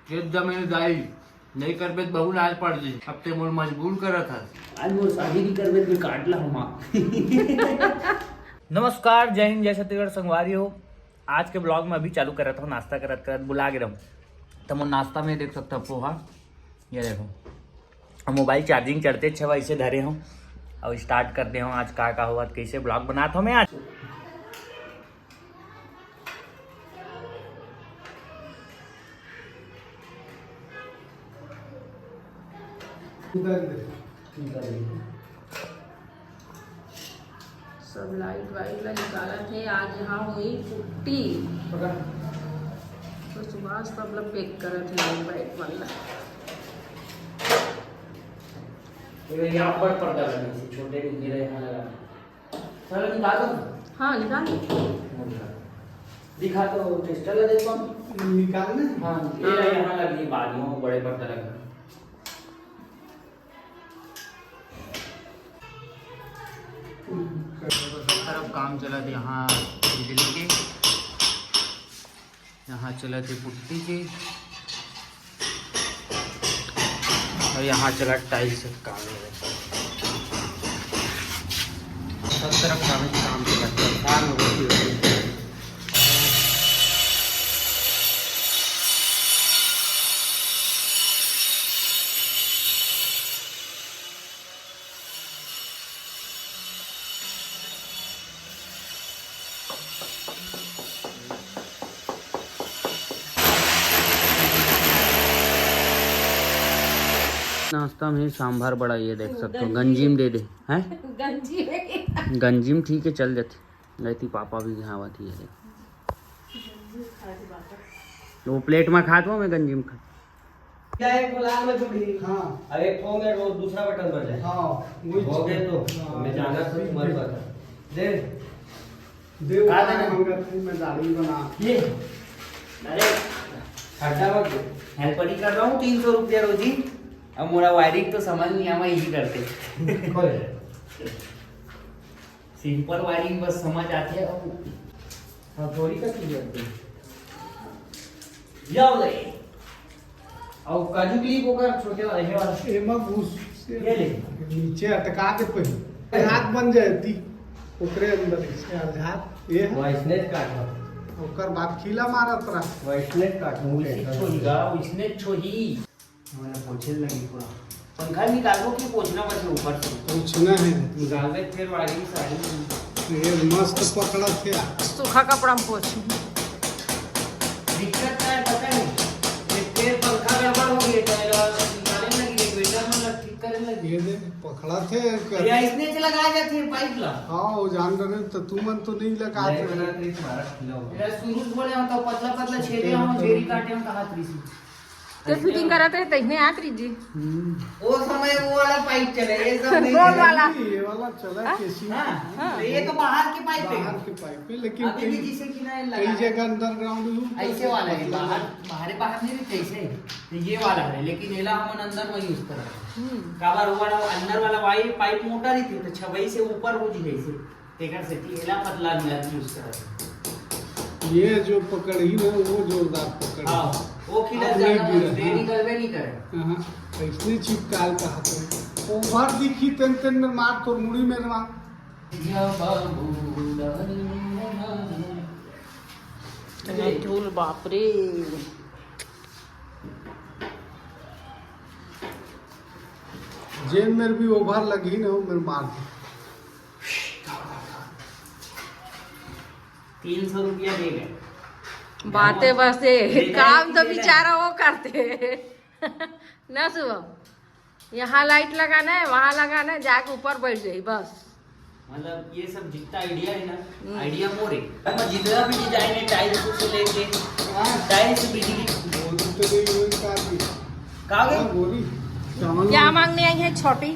एक जमीन जाई नहीं करबे तो बहु लाज पड़ जी। अब ते मोर मजबूर करत है आज मोर शादी नहीं करबे तो काट ला हम। नमस्कार, जय हिंद, जय छत्तीसगढ़ संगवारी हो। आज के ब्लॉग में अभी चालू कर रहा था, नाश्ता करत करत बुला गिरा हूँ। तो मैं नाश्ता में देख सकता पोहा, ये देखो मोबाइल चार्जिंग चढ़ते 6 बजे से धरे हूँ और स्टार्ट करते हूँ। आज का हुआ कैसे ब्लॉग बनाता हूँ मैं आज। सब लाइट वाइट ला निकाला थे। आज यहाँ हुई पुट्टी तो सुबह सब लोग पैक करा थे लाइट वाइट वाला। यहाँ पर पर्दा लगे थे, छोटे गिरे यहाँ लगा। चलो निकाल दो। हाँ निकाल दिखा तो टेस्टर लगा देखो निकालना। हाँ ये यहाँ लगी बालियों में बड़े पर्दा लगा। तरफ काम चला थे यहाँ बिजली के, यहाँ चला थे पुट्टी के और यहाँ चला टाइल्स का काम। सब तरफ काम चला। नाश्ता में सांभर बड़ा, ये देख सकते हो। गंजीम दे दे हैं, गंजीम ठीक है, चल जाती रहती। पापा भी यहाँ आती है तो वो प्लेट में खा दो, मैं गंजीम खा। क्या एक लाल में जुड़ी। हाँ अब एक फोन में वो दूसरा बटन पर जाए। हाँ हो गए तो मैं जाना तो मत बता दे देव का देना मंगत मैं दाढ़ी बना ये। अरे खर्चा मत दो, हेल्पर ही कर रहा हूँ 300 रुपया रोजी। अब मोरा वायरिंग तो समझ नहीं आवा, यही करते सिंपल वायरिंग बस समझ आती है। हाँ थोड़ी का की करते जाओ ले। और काजू क्लिप होकर छोटे वाला ये वाला एमा घुस ये ले नीचे अटका के पहले हाथ बन जाती ओकरे अंदर इसके आधार ये है। वैसने काटो ओकर बाद खीला मारत रहा। वैसने काटो छोड़ीगा उसने छोड़ी। हमारा पोछे लगी पूरा। पंखा निकालो कि पोछना बचे ऊपर से पूछना है निकाल दे फिर वायरिंग सारी। ये मस्त पकड़ा थे। सूखा कपड़ा में पोछ। दिक्कत क्या है पता नहीं, ये फिर पंखा गड़बड़ हो गया तो निकालने लगी, रेगुलेटर में ठीक करने लगी। ये दे पकड़ा थे या इसने से लगाया जाती है पाइप ला। हाँ वो जान रहे तो तू मन तो नहीं लगा मेरा शुरू बोले हम तो पतला पतला छेदे हम जेरी काटे हम कहा त्रिसी तो फिटिंग करा थे तइने आ जी। वो समय वो वाला पाइप चले, ये सब नहीं गोल वाला। ये वाला चला कैसी हां तो ये तो बाहर के पाइप है, बाहर के पाइप है। लेकिन अभी भी जिसे कि ना कई लगा जगह अंडरग्राउंड ऐसे वाला है, बाहर बाहर नहीं रहते ऐसे। तो ये वाला है, लेकिन एला हम अंदर में यूज कर रहे हैं। काबर वाला अंदर वाला पाइप मोटा रहती है तो छवई से ऊपर हो जी जैसे तेकर से एला पतला मिला यूज कर रहे हैं। ये जो पकड़ी ना वो जोरदार पकड़। हां वो खिला जाना देरी करवे नहीं करे। हां ऐसे चिपकाल का हाथ में ओवर दिखी तेन तेन में मार तो मुड़ी में मार। या बाबू धूल बाप रे। जेब में भी ओवर लगी ना मेरे मार दी। 300 रुपया दे गए। बातें बस काम तो बेचारा वो करते ना। सुबह यहाँ लाइट लगाना है, वहाँ लगाना है, जाके ऊपर बैठ जाए बस। मतलब ये सब जितना आइडिया है ना, आइडिया मोर है। अब जितना भी डिजाइन है टाइल्स से लेके टाइल्स बिजली गोरी तो नहीं हुई काटी कागे गोरी क्या मांगने आई है छोटी?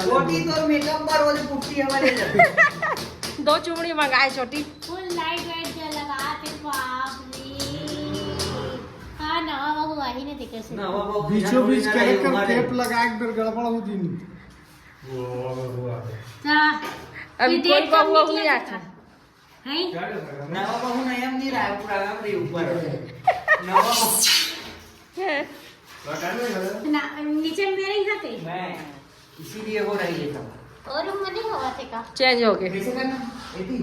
छोटी तो मेकअप पर वाली पुट्टी हमारे घर 2 चुमड़ी मंगाए छोटी। फुल लाइट वाइट जो लगा के बाप रे। हाँ नवा बहू आई ने देखे से बीचों बीच कहीं कर टेप लगा के फिर गड़बड़ हो जी। हाँ अभी कोई बहू नहीं आता। हैं नवा बहू नहीं हम नहीं रहा है पुराना में ऊपर नवा बहू ना नीचे मेरे ही खाते मैं इसीलिए हो रही है सब और रूम में नहीं हुआ थे का चेंज हो गए। कैसे करना एती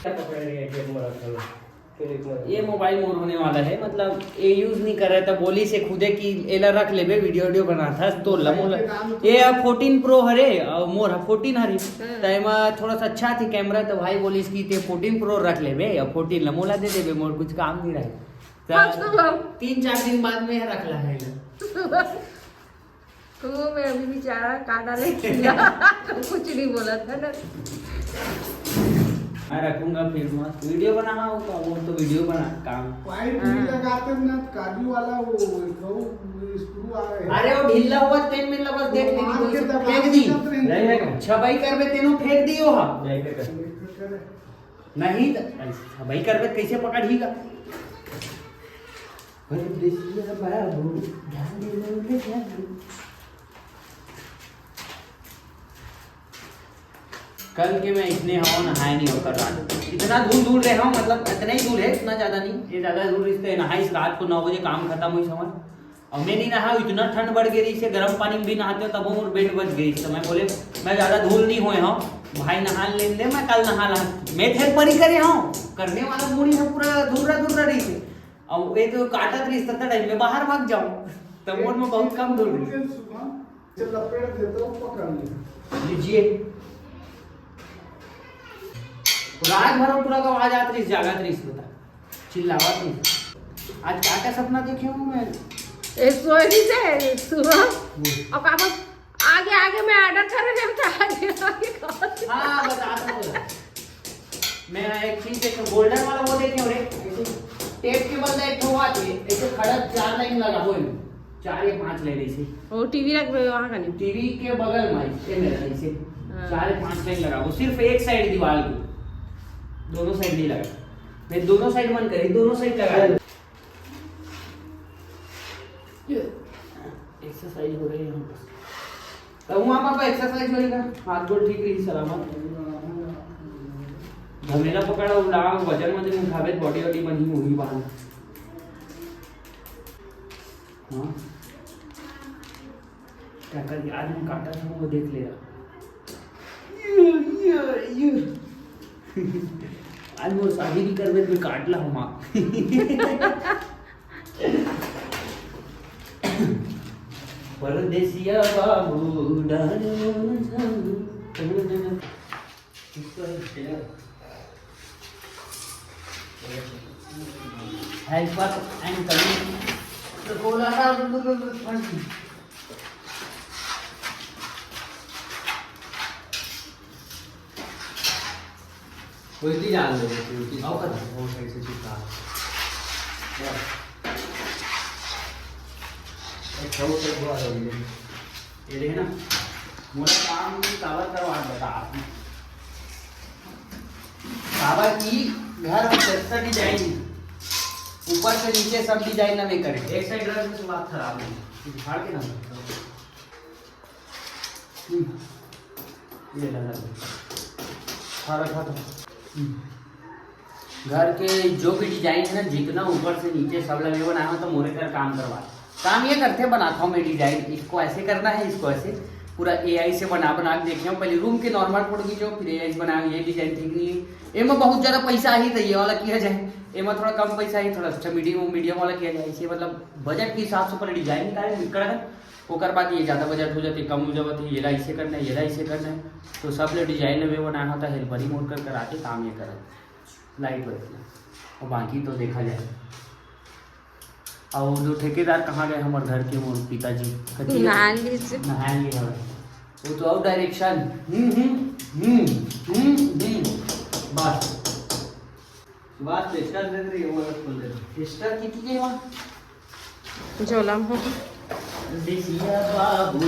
क्या पकड़ रही है गेट में रखा है फिर एक बार ये मोबाइल मोर होने वाला है मतलब ये यूज नहीं कर रहा था बोली से खुदे की एला रख लेबे वीडियो बना था तो लमोला ये 14 प्रो हरे और मोर 14 हरे टाइम थोड़ा सा अच्छा थी कैमरा तो भाई बोली इसकी ते 14 प्रो रख लेबे या 14 लमोला दे देबे मोर कुछ काम नहीं रहे हाँ, 3-4 दिन बाद में रख ला है तो मैं अभी बेचारा काटा ले खिला कुछ नहीं बोला था ना। मैं रखूंगा फिर मस्त वीडियो बनाना होगा वो तो वीडियो बना काम पाइप भी लगाते हैं ना काजू वाला वो स्क्रू आ रहे हैं अरे वो ढीला हुआ तेन में बस देख लेगी तो इसे फेंक दी रहेगा छबाई करबे तेनो फेंक दियो हा जाएगा कर नहीं छबाई करबे कैसे पकड़ीगा अरे देसिया बाबू ध्यान दे ध्यान कल के मैं इतने हवा नहाए नहीं होकर रात इतना दूर रहे हूँ मतलब इतना ही दूर है इतना ज्यादा नहीं ये ज्यादा दूर रिश्ते नहाई रात को 9 बजे काम खत्म हुई समझ और मैं नहीं नहा इतना ठंड बढ़ गई से गर्म पानी में भी नहाते हो तब वो बेड बच गई तो मैं बोले मैं ज्यादा धूल नहीं हुए हूँ भाई नहा लेने दे मैं कल नहा ला मैं थे पर ही करे हूँ करने वाला मूड़ी है पूरा दूर रही थी और ये तो काटा रही सत्तर टाइम में बाहर भाग जाऊँ तब मोड़ में बहुत कम दूर रही जब लपेट देते हो पकड़ ले लीजिए रात भर पूरा का आवाज आती जागा रही बता चिल्लावत नहीं आज क्या क्या सपना देखे हूँ मैं सोई से सुबह और का आगे आगे मैं ऑर्डर कर रही हूं आगे हाँ बताता हूँ मैं एक चीज देख गोल्डन वाला वो देखे हो रे टेप के बदले एक ठो आते ऐसे खड़ा 4 लाइन लगा हो 4 या 5 लाइन ऐसे वो टीवी रख वहां का नहीं टीवी के बगल में ये मेरा ऐसे 4 या 5 लाइन लगा वो सिर्फ एक साइड दीवार की दोनों साइड नहीं लगा मैं दोनों साइड मन करी दोनों साइड लगा एक्सरसाइज हो रही है तो वहाँ पापा एक्सरसाइज करेगा हाथ गोड़ ठीक रही सलामत धमेला पकड़ा उड़ा वजन मध्ये उठावे बॉडी वॉडी बनी मुही बांध हाँ क्या कर आज मैं काटा था वो देख ले रहा आज वो शादी भी करवे तो काट ला हम परदेसिया बाबू हेल्पर एंड उल्टी डाल दो उल्टी आओ कर वो साइड से चिपका एक छौ से बुआ रही है ये देखे ना मोरा काम कवर करवा देता आपने बाबा की घर कैसा डिजाइन ऊपर से नीचे सब डिजाइन में करें एक साइड रख तो बात खराब है फाड़ के ना ये लगा फाड़ रखा था घर के जो भी डिजाइन है ना जितना ऊपर से नीचे सब लगे बनाया तो मोरे कर काम करवा काम ये करते बनाता हूँ मैं डिजाइन इसको ऐसे करना है इसको ऐसे पूरा एआई से बना के देखे पहले रूम के नॉर्मल फोटो खींचो फिर एआई से बनाया ये डिजाइन ठीक नहीं है एम बहुत ज़्यादा पैसा ही तो ये वाला किया जाए एम थोड़ा कम पैसा ही थोड़ा अच्छा मीडियम वाला किया जाए इसे मतलब बजट के हिसाब से पर डिजाइन का है निकल है ओकर बाद ये ज़्यादा बजट हो जाती है कम हो जाती है ये ऐसे करना है ये ऐसे करना है तो सब लोग डिजाइन में बनाया होता है हेल्पर ही मोड़ कर कराते काम ये करें लाइट वैसे और बाकी तो देखा जाए और जो ठेकेदार कहाँ गए हमारे घर के मोर पिताजी नहाएंगे वो तो आउट डायरेक्शन बस बात टेस्टर दे रही है वो खोल दे टेस्टर की है वहाँ झोला में देसिया बाबू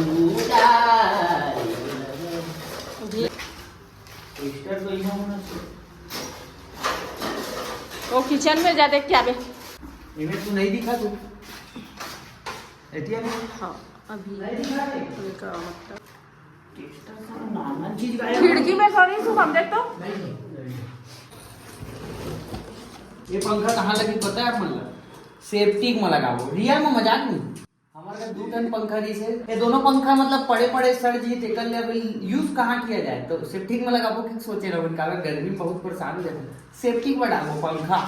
टेस्टर तो यहाँ होना चाहिए वो किचन में जा देख क्या बे इन्हें तू नहीं दिखा तू एटीएम हाँ अभी नहीं दिखा रे का मतलब टेस्टर का नाना चीज गायब खिड़की में खड़ी तू हम देख तो नहीं ये पंखा कहाँ लगी पता है मतलब सेफ्टी में लगाबो रियल में मजाक नहीं हमारे 2 टन पंखा दी से ये दोनों पंखा मतलब पड़े पड़े सड़ जी टेकल लेवल यूज कहाँ किया जाए तो सेफ्टी में लगाबो कि सोचे रहो कारण गर्मी में बहुत परेशान हो जाते सेफ्टी में डालो पंखा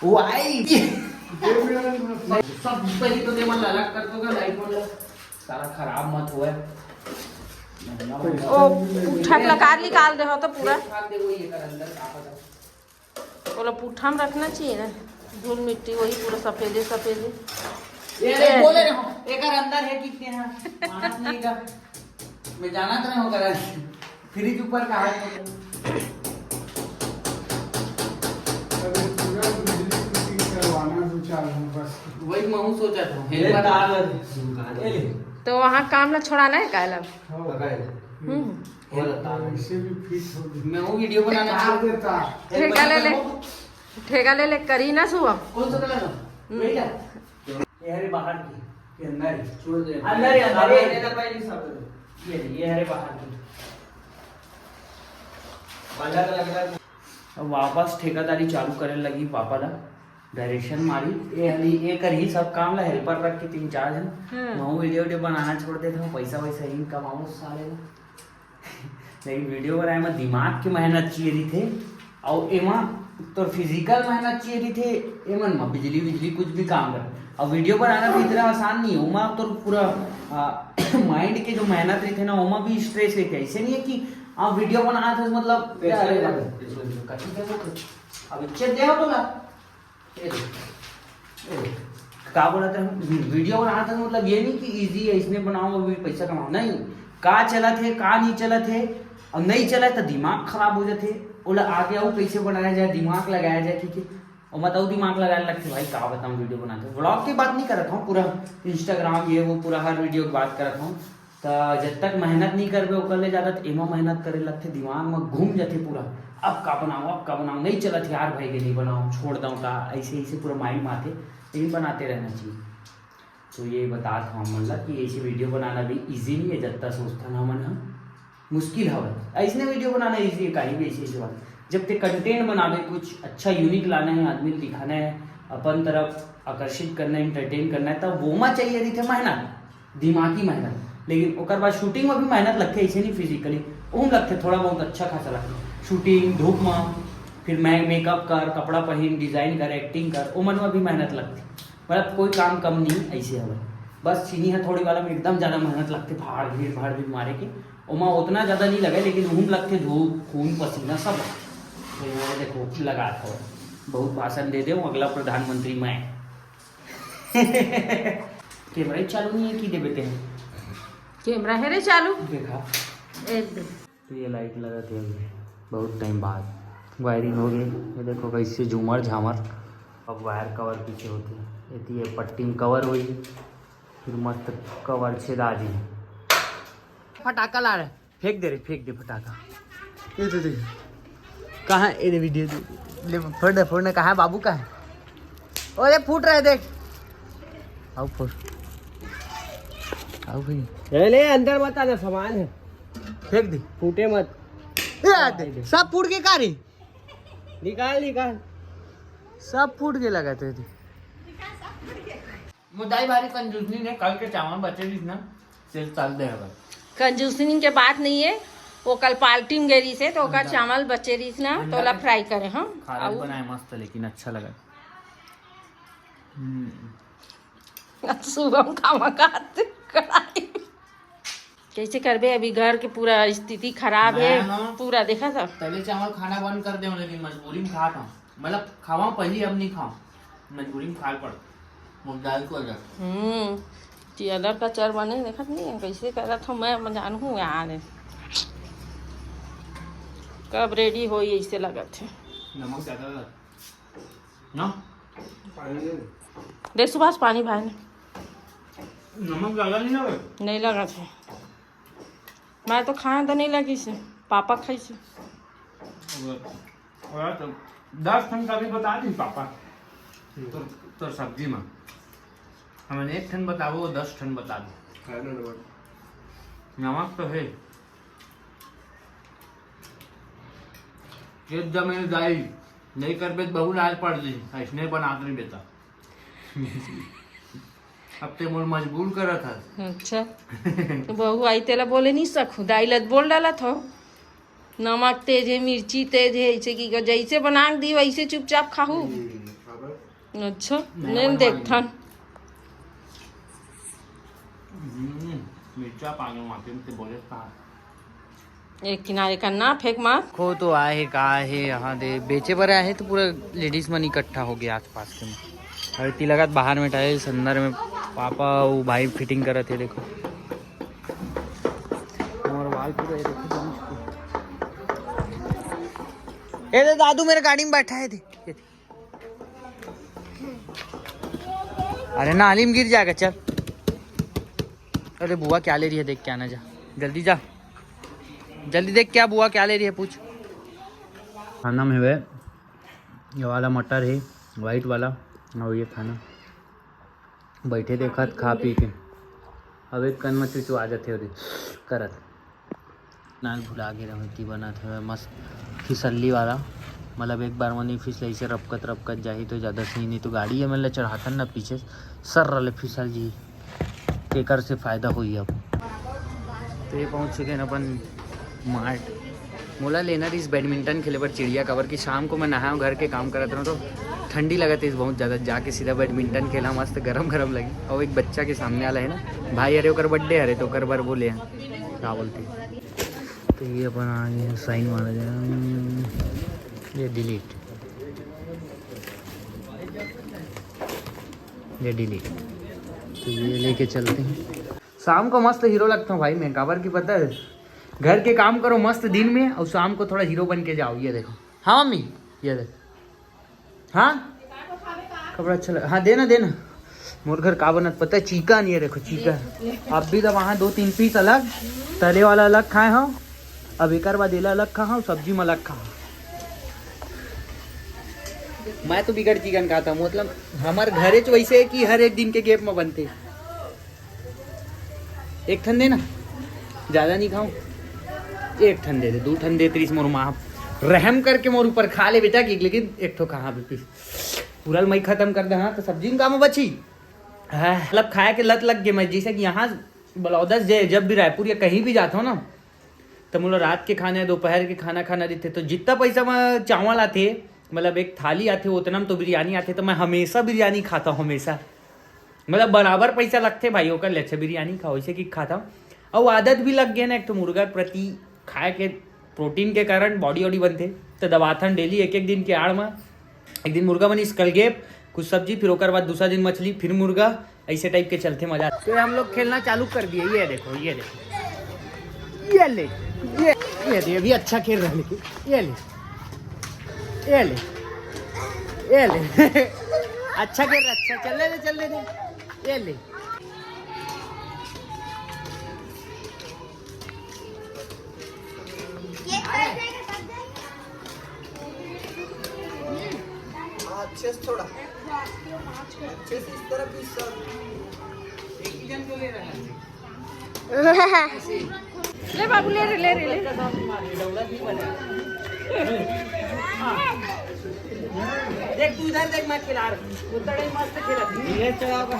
वाई सब पहले तो दे मन अलग कर दोगा लाइट वाला सारा खराब मत हुआ ओ पुट्ठा लकार निकाल दे हो तो पूरा देखो ये कर अंदर का पता बोला पुट्ठा में रखना चाहिए ना धूल मिट्टी वही पूरा सफेदे सफेदे ये बोले रहे हो एक अंदर है कितने हैं मानस नहीं का मैं जाना तो नहीं हो कर फ्रिज ऊपर का है करवाना 2-4 दिन बस वही मैं सोचा था ये तार लगे तो वहाँ काम ला छोड़ाना है काला इससे भी फिट हो गई मैं वो वीडियो बनाना तार देता ठेका ले ले करी ना सुबह कौन सा कलर वही क्या ये हरे बाहर की ये अंदर ही छोड़ दे अंदर ही ये तो पहले सब ये हरे बाहर की अलग अलग अब वापस ठेकेदारी चालू करे लगी पापा ला डायरेक्शन मारी ये हली ये कर ही सब काम ला हेल्पर रख के 3-4 जन मैं वीडियो बनाना छोड़ देता हूँ पैसा वैसा ही कमाऊँ साले लेकिन वीडियो बनाए में दिमाग की मेहनत चाहिए थे और एमा तो फिजिकल मेहनत चाहिए थे एमन में बिजली कुछ भी काम कर अब वीडियो बनाना भी इतना आसान नहीं है उमा तो पूरा माइंड के जो मेहनत रही थे ना उमा भी स्ट्रेस रहते ऐसे नहीं है कि आप वीडियो बनाना था मतलब अब इच्छे दे हो बोला क्या बोला था वीडियो बनाना था मतलब ये नहीं कि इजी है इसमें बनाओ अभी पैसा कमाओ नहीं का चला थे का नहीं चला थे और नहीं चला तो दिमाग खराब हो जाते बोला आगे आओ कैसे बनाया जाए दिमाग लगाया जाए ठीक है और बताओ दिमाग लगाने लगते भाई क्या बताऊँ वीडियो बनाते व्लॉग की बात नहीं कर रहा हूँ पूरा इंस्टाग्राम ये वो पूरा हर वीडियो की बात कर रहा हूँ तो जब तक मेहनत नहीं करबे ओकर ले ज़्यादा तो एमा मेहनत करे लगते दिमाग में घूम जाते पूरा अब का बनाऊँ नहीं चला थे यार भाई के नहीं बनाऊँ छोड़ दूँ का ऐसे ऐसे पूरा माइंड में आते लेकिन बनाते रहना चाहिए तो ये बता था मतलब कि ऐसे वीडियो बनाना भी ईजी नहीं है जितना सोचता ना मन मुश्किल हवा ऐसने वीडियो बनाना ईजी है कहीं भी ऐसी बात जब ते कंटेंट बनावे कुछ अच्छा यूनिक लाना है आदमी दिखाना है अपन तरफ आकर्षित करना है इंटरटेन करना है तब वो में चाहिए रही थे मेहनत दिमागी मेहनत लेकिन ओकर बाद शूटिंग में भी मेहनत लगते ऐसे नहीं फिजिकली ओम लगते थोड़ा बहुत अच्छा खासा लगता शूटिंग धूप में फिर मैं मेकअप कर कपड़ा पहन डिजाइन कर एक्टिंग कर उमन में भी मेहनत लगती मतलब कोई काम कम नहीं ऐसे हवा बस चीनी है थोड़ी वाला में एकदम ज़्यादा मेहनत लगते भाड़ भीड़ मारे के उमा उतना ज़्यादा नहीं लगा लेकिन घूम लगते धूप खून पसीना सब तो ये देखो लगा था बहुत भाषण दे दे अगला प्रधानमंत्री मैं कैमरा ही चालू नहीं है कि दे बेटे हैं कैमरा है रे चालू देखा एक दे तो ये लाइट लगा थे अभी बहुत टाइम बाद वायरिंग हो गई ये देखो कैसे झूमर झामर अब वायर कवर पीछे होती है ये पट्टी में कवर हुई फिर मस्त कवर छेदा दी फटाका ला रहे फेंक दे फटाका ये तो देख कहाँ ये वीडियो ले फोड़ने कहाँ है बाबू का है अरे फूट रहे देख आओ फोड़ आओ भाई ले अंदर मत आना सामान है फेंक दे फूटे मत सब फूट के का रे निकाल सब फूट के लगा थे मुदाई भारी कंजूसनी ने कल के चावल बचे जिस ना सेल चाल दे है कंजूसनी के बात नहीं है वो कल पार्टी में गई से तो ओकर चावल बचे रही ना तो ओला फ्राई करे हम खाना बनाए मस्त लेकिन अच्छा लगा सुबह खावा खाते कढ़ाई कैसे करबे अभी घर के पूरा स्थिति खराब है पूरा देखा था पहले चावल खाना बंद कर दे लेकिन मजबूरी में खाता हूँ मतलब खावा पहले अब नहीं खाऊं मजबूरी में खा पड़ मुर्दाल को चियलर का चर बने देखा नहीं है कैसे करा था मैं जानू यार कब रेडी हो ऐसे लगा थे नमक ज्यादा लगा ना देख सुभाष पानी भाई ने नमक ज्यादा नहीं लगा थे मैं तो खाया तो नहीं लगी से पापा खाई से तो 10 ठन का भी बता दी पापा तो सब्जी में हमें 1 ठन बताओ 10 ठन बता दो नमक तो है एक जमे दाई नहीं कर बेत बहू लाल पड़ दी ऐसने बना कर नहीं देता अब ते मोल मजबूर करा था। अच्छा बहू आई तेला बोले नहीं सकू दाइलत बोल डाला था नमक तेज है मिर्ची तेज है ऐसे की जैसे बना दी वैसे चुपचाप खाहू। अच्छा नहीं देखता मिर्चा पानी माते में बोले कहा एक किनारे का ना फेंक मार खो तो आहे का आहे यहाँ दे बेचे बरे आहे तो पूरा लेडीज मन इकट्ठा हो गया आसपास के में। अरे ती लगात बाहर में टाइल अंदर में पापा वो भाई फिटिंग कर रहे थे देखो और वाल पूरा ये देखो ए दे दादू मेरे गाड़ी में बैठा है थे। अरे ना आलिम गिर जाएगा चल। अरे बुआ क्या ले रही है देख के आना जा जल्दी जा जल्दी देख क्या बुआ क्या ले रही है पूछ। खाना में है ये वाला मटर है वाइट वाला और ये खाना बैठे देखा खा पी के अब एक कन मत आ जाते हो करत नाल भुला के रही बना था मस्त फिसली वाला मतलब एक बार मनी फिसल ऐसे रपकत जाही तो ज़्यादा सही नहीं तो गाड़ी है मतलब चढ़ाता ना पीछे सर रले फिसल जी केकर से फ़ायदा हुई अब तो ये पहुँच चुके हैं अपन मार्ट मोला लेना थी इस बैडमिंटन खेले पर चिड़िया कवर की शाम को मैं नहाया घर के काम करता हूँ तो ठंडी लगा थी बहुत ज़्यादा जाके सीधा बैडमिंटन खेला मस्त गरम लगी और एक बच्चा के सामने वाला है ना भाई अरे ओकर बर्थडे अरे तो ओकर बार बोले हैं क्या बोलते तो ये अपन आ गए साइन मारा जाए ये डिलीट तो ये लेके चलते हैं शाम को मस्त हीरो लगता हूँ भाई मैं काबर की पता है घर के काम करो मस्त दिन में और शाम को थोड़ा हीरो बन के जाओ। ये देखो हाँ मम्मी ये देख हाँ कपड़ा अच्छा लगा हाँ देना मोर घर का बनत पता है चिकन ये देखो चिकन अब भी तो वहाँ 2-3 पीस अलग तले वाला अलग खाए हो अब एक बाद अलग खा हो सब्जी में अलग खा। मैं तो बिगड़ चिकन खाता हूँ मतलब हमारे घरे च वैसे है कि हर एक दिन के गैप में बनते एक ठन देना ज़्यादा नहीं खाऊं एक ठन दे 2 ठन दे 30 मोर माँ रहम करके मोर ऊपर खा ले बेटा कि लेकिन एक ठो कहाँ पे पीस पूरा मई खत्म कर दे। हाँ तो सब्जी में काम बची है मतलब खाया के लत लग गई मैं जैसे कि यहाँ बलौदा जब भी रायपुर या कहीं भी जाता हूँ ना तो मुझे रात के खाने दोपहर के खाना देते तो जितना पैसा मैं चावल आते मतलब एक थाली आते उतना में तो बिरयानी आते तो मैं हमेशा बिरयानी खाता हूँ हमेशा मतलब बराबर पैसा लगते भाई होकर ले अच्छा बिरयानी खाओ ऐसे कि खाता हूँ और आदत भी लग गया ना एक तो मुर्गा प्रति खाए के प्रोटीन के कारण बॉडी वॉडी बनते तो दवाथन डेली एक दिन के आड़ में एक दिन मुर्गा बनी स्कलगेप कुछ सब्जी फिर ओकर बाद दूसरा दिन मछली फिर मुर्गा ऐसे टाइप के चलते मजा। तो हम लोग खेलना चालू कर दिए ये देखो ये ले भी अच्छा खेल रहा है लेकिन ये ले अच्छा खेल रहा अच्छा चल ले ये ले अच्छे से थोड़ा अच्छे से इस तरफ एक ही जन को ले रहा है ले बाबू ले देख तू इधर देख मैं खिला रहा उधर ही मस्त खेला ये चढ़ाओ का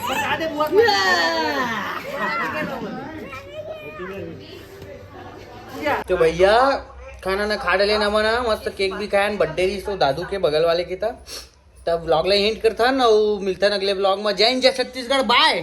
बता दे बुआ तो भैया खाना ना खा डाले ना बना मस्त केक भी खाया बर्थडे रही तो दादू के बगल वाले की था तब व्लॉग ला एंड करता ना मिलता अगले व्लॉग में। जय हिंद जय छत्तीसगढ़ बाय।